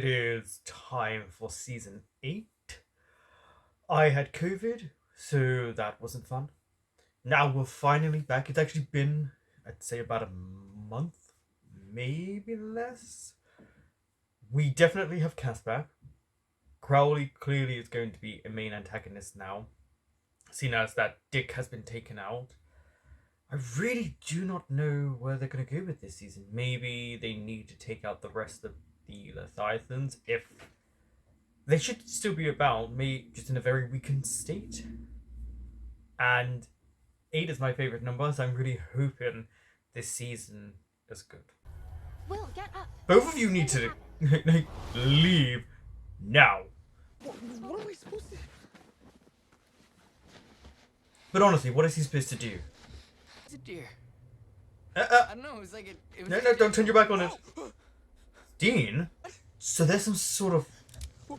it is time for season 8. I had COVID, so that wasn't fun. Now we're finally back. It's actually been, I'd say, about a month, maybe less. We definitely have Cass back. Crowley clearly is going to be a main antagonist now, seen as that Dick has been taken out. I really do not know where they're going to go with this season. Maybe they need to take out the rest of the Leviathans. If they should still be about, maybe just in a very weakened state. And 8 is my favorite number, so I'm really hoping this season is good. Will, get up. Both of you need to leave now. What are we supposed to? But honestly, what is he supposed to do? It's a deer. I don't know. It was like it was. No, don't turn your back on it. Dean? So there's some sort of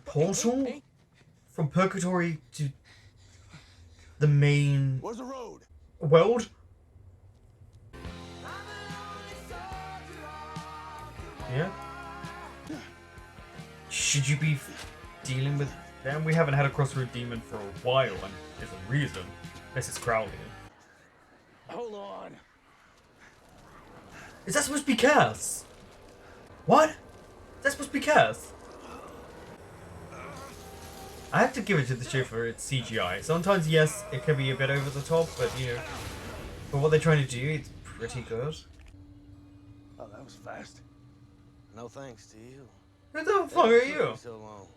portal from Purgatory to the main Where's the road? world? Yeah? Should you be dealing with them? We haven't had a crossroad demon for a while, and there's a reason. This is Crowley. Hold on. Is that supposed to be Cass? What? Is that supposed to be Cass? I have to give it to the show for its CGI. Sometimes, yes, it can be a bit over the top, but you know, for what they're trying to do, it's pretty good. Oh, that was fast. No thanks to you. Who the fuck are you? So long.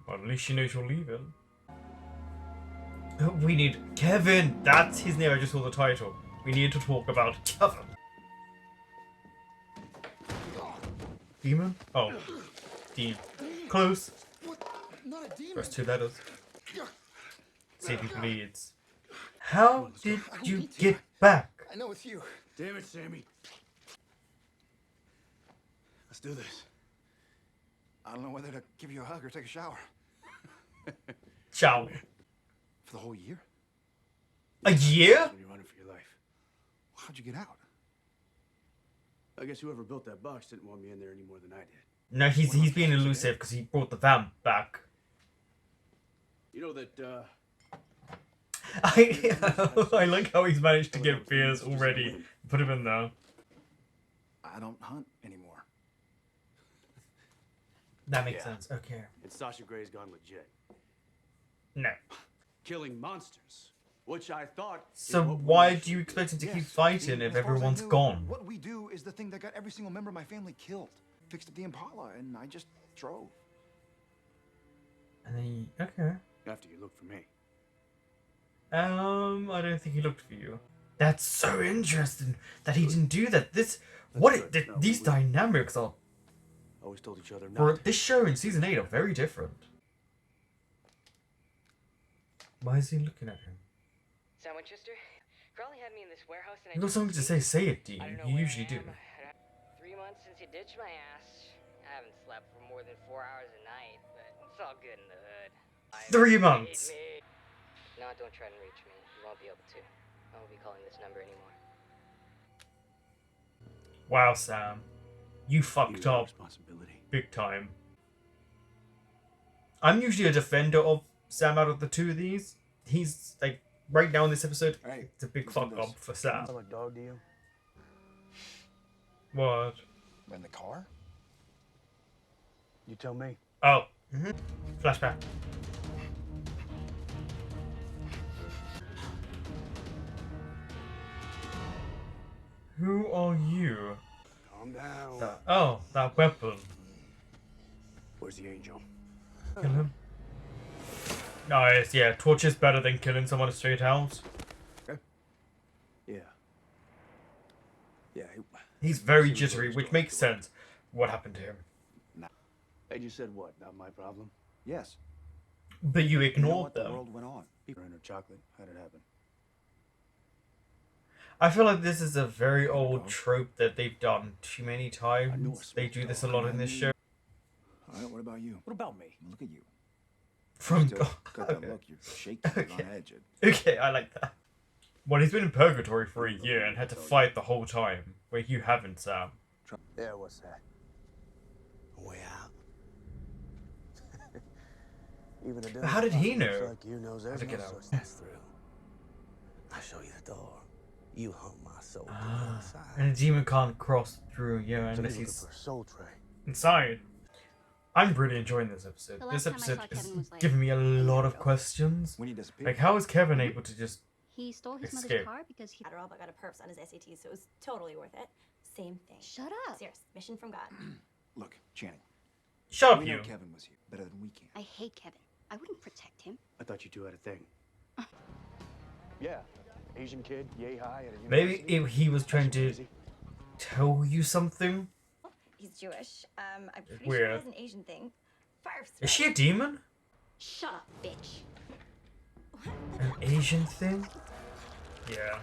Well, at least she knows you're leaving. We need Kevin. That's his name. I just saw the title. We need to talk about Kevin. Demon? Oh, Dean. Close. Not a demon. First 2 letters. See if he bleeds. How did you get back? I know it's you. Damn it, Sammy. Let's do this. I don't know whether to give you a hug or take a shower. Ciao. For the whole year? A year? When you're running for your life. How'd you get out? I guess whoever built that box didn't want me in there any more than I did. No, he's being elusive because he brought the van back. You know that, I like how he's managed to get Piers already. Put him in there. I don't hunt anymore. That makes Yeah. sense. Okay. and Sasha Gray's gone legit. No. Killing monsters. Which I thought... So why do you expect him to keep fighting if As far as I everyone's knew, gone? What we do is the thing that got every single member of my family killed. Fixed up the Impala, and I just drove. And then he, okay. After you looked for me. I don't think he looked for you. That's so interesting that he didn't do that. These dynamics are Always told each other for not. this show in season 8 are very different. Why is he looking at him? Sam Winchester, Crowley had me in this warehouse and You got something to say? Say it, Dean. I don't know You where usually I do. am. 3 months since you ditched my ass. I haven't slept for more than 4 hours a night, but it's all good in the hood. 3 months. No, don't try and reach me. You won't be able to. I won't be calling this number anymore. Wow, Sam. You fucked up Responsibility. big time. I'm usually a defender of Sam out of the two of these. He's like right now in this episode, Hey, it's a big listen fuck to this. up for Sam. Sound like dog to you? What? In the car? You tell me. Oh. Flashback. Who are you? Calm down. That weapon. Where's the angel? Kill him. Nice, yeah. Torch is better than killing someone straight out. Yeah. Yeah. He's very jittery, which makes sense. What happened to him? And you said what? Not my problem? Yes. But you You know ignored what the them. world went on. People in her chocolate. How'd it happen? I feel like this is a very old trope that they've done too many times. They do this a lot in this show. All right, what about you? What about me? Look at you. From Still got that look. You're shaking. You're on edge. Okay, I like that. Well, he's been in purgatory for a year and had to fight the whole time, where you haven't, Sam. Yeah, what's that? Way out. Even a How did he looks know like you knows there's to no get out? such pass through. I'll show you the door. You hunt my soul to the other side. And a demon can't cross through, yeah, So unless he's looking he's for a soul train. inside. I'm really enjoying this episode. The This last time I episode saw is Kevin was, like, giving me a lot of ago. questions. When he disappeared. Like, how is Kevin able to just He stole his Escape. mother's car because he. Adderall, but got a perfs on his SATs, so it was totally worth it. Same thing. Shut up. Serious. Mission from God. Look, Channing. shut up, We you? know Kevin was here better than we can. I hate Kevin. I wouldn't protect him. I thought you two had a thing. Yeah, Asian kid, yay high at a Maybe university. he was trying to Crazy. tell you something. He's Jewish. I'm pretty Weird. sure he has an Asian thing. Fire Is she a demon? Shut up, bitch. An Asian thing? Yeah.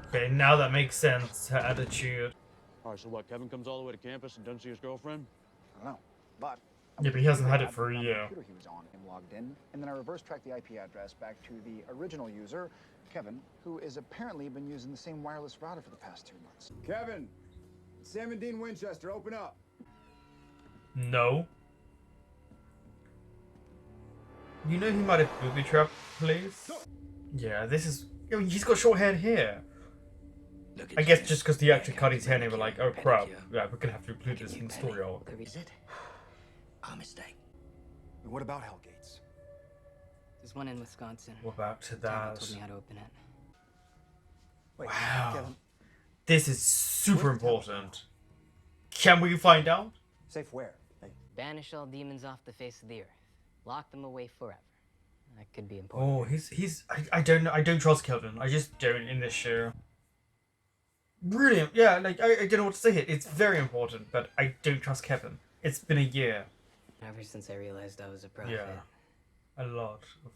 Okay, now that makes sense. Her attitude. All right, so what? Kevin comes all the way to campus and doesn't see his girlfriend? I don't know, but. Yeah, but he hasn't had it I for a found the year. computer he was on and logged in, and then I reverse tracked the IP address back to the original user, Kevin, who is apparently been using the same wireless router for the past 2 months. Kevin, Sam and Dean Winchester, open up. No. You know he might have booby trapped place? Yeah, this is. I mean, he's got short haired hair. I guess just because the actor cut his hair and they were like, oh crap, yeah, we're gonna have to include this in the story arc. Is it? A mistake. And what about Hellgates? There's one in Wisconsin. What about Dad that? told me how to open it. Wait, Wow. Kevin, This is super Where's the important. Can we find out? safe where? Hey, Banish all demons off the face of the earth. Lock them away forever. That could be important. Oh, he's. I don't trust Kevin. I just don't in this show. Brilliant. Yeah, like I don't know what to say here. It's very important, but I don't trust Kevin. It's been a year. Ever since I realized I was a prophet, Yeah. A lot of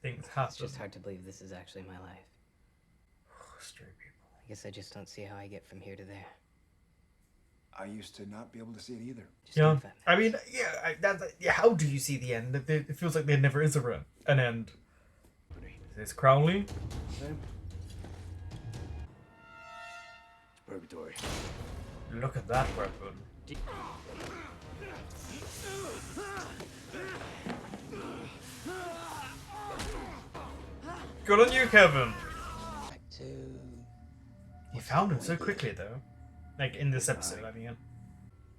things it's happen. just hard to believe this is actually my life. Stray people. I guess I just don't see how I get from here to there. I used to not be able to see it either. Just Yeah. infinite. I mean, yeah. How do you see the end? It feels like there never is an end. Is this Crowley? Same. It's purgatory. Look at that weapon. Good on you, Kevin. Back to. You found him so quickly, though. Like in this episode, I mean.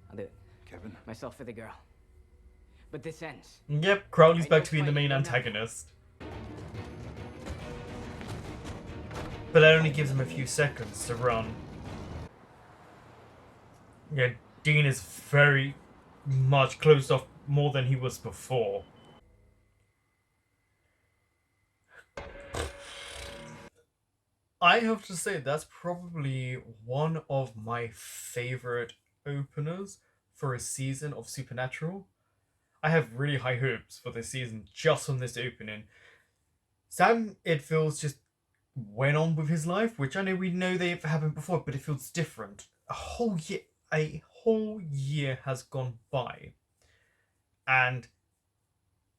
I'll do it. Kevin, Myself for the girl. But this ends. Yep, Crowley's Ain't back no to being the main fighting, no antagonist. But that only gives him a few seconds to run. Yeah, Dean is very much closed off more than he was before. I have to say, that's probably one of my favorite openers for a season of Supernatural. I have really high hopes for this season just from this opening. Sam, it feels, just went on with his life, which I know we know they've happened before, but it feels different. A whole year has gone by. And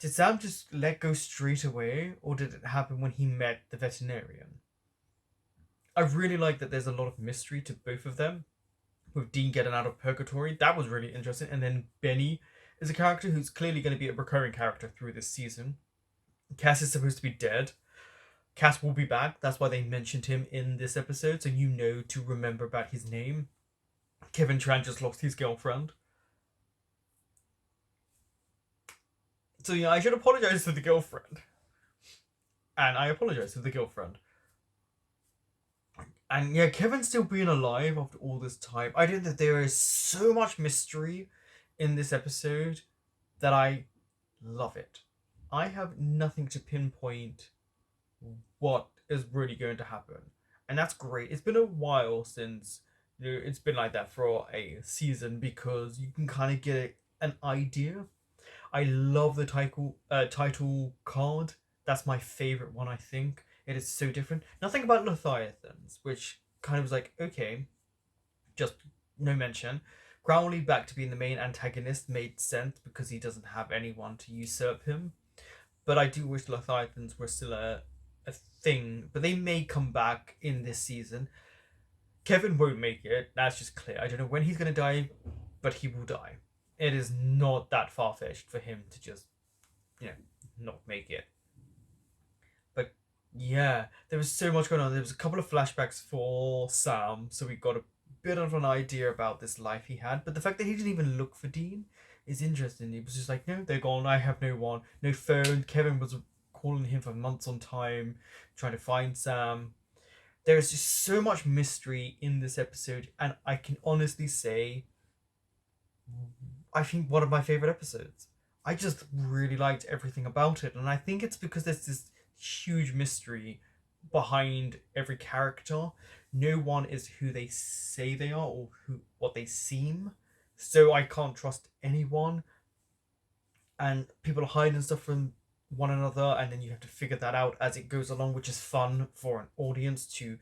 did Sam just let go straight away, or did it happen when he met the veterinarian? I really like that there's a lot of mystery to both of them. With Dean getting out of purgatory, that was really interesting. And then Benny is a character who's clearly going to be a recurring character through this season. Cass is supposed to be dead. Cass will be back. That's why they mentioned him in this episode, so you know to remember about his name. Kevin Tran just lost his girlfriend. So yeah, I should apologize to the girlfriend. And I apologize to the girlfriend. And yeah, Kevin still being alive after all this time. I think that there is so much mystery in this episode that I love it. I have nothing to pinpoint what is really going to happen. And that's great. It's been a while since it's been like that for a season, because you can kind of get an idea. I love the title card. That's my favorite one, I think. It is so different. Nothing about Leviathans, which kind of was like, okay, just no mention. Crowley back to being the main antagonist made sense because he doesn't have anyone to usurp him. but I do wish Leviathans were still a thing. But they may come back in this season. Kevin won't make it. That's just clear. I don't know when he's going to die, but he will die. It is not that far fetched for him to just, not make it. But yeah, there was so much going on. There was a couple of flashbacks for Sam, so we got a bit of an idea about this life he had. But the fact that he didn't even look for Dean is interesting. He was just like, no, they're gone. I have no one. No phone. Kevin was calling him for months on time, trying to find Sam. There is just so much mystery in this episode, and I can honestly say, I think one of my favorite episodes. I just really liked everything about it, and I think it's because there's this huge mystery behind every character. No one is who they say they are or what they seem, so I can't trust anyone, and people are hiding stuff from one another, and then you have to figure that out as it goes along, which is fun for an audience to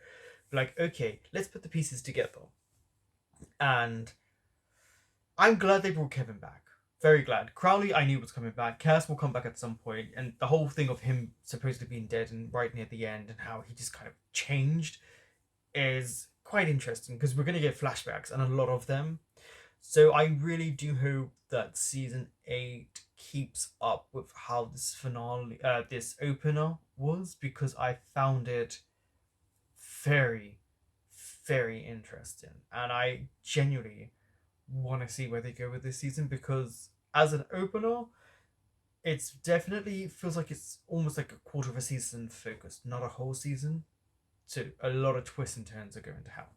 be like, okay, let's put the pieces together. And I'm glad they brought Kevin back. Very glad. Crowley, I knew was coming back. Cass will come back at some point, and the whole thing of him supposedly being dead and right near the end, and how he just kind of changed, is quite interesting because we're going to get flashbacks and a lot of them. So I really do hope that season 8 keeps up with how this finale, this opener was, because I found it very, very interesting, and I genuinely want to see where they go with this season, because as an opener, it's definitely feels like it's almost like a quarter of a season focused, not a whole season. So a lot of twists and turns are going to happen.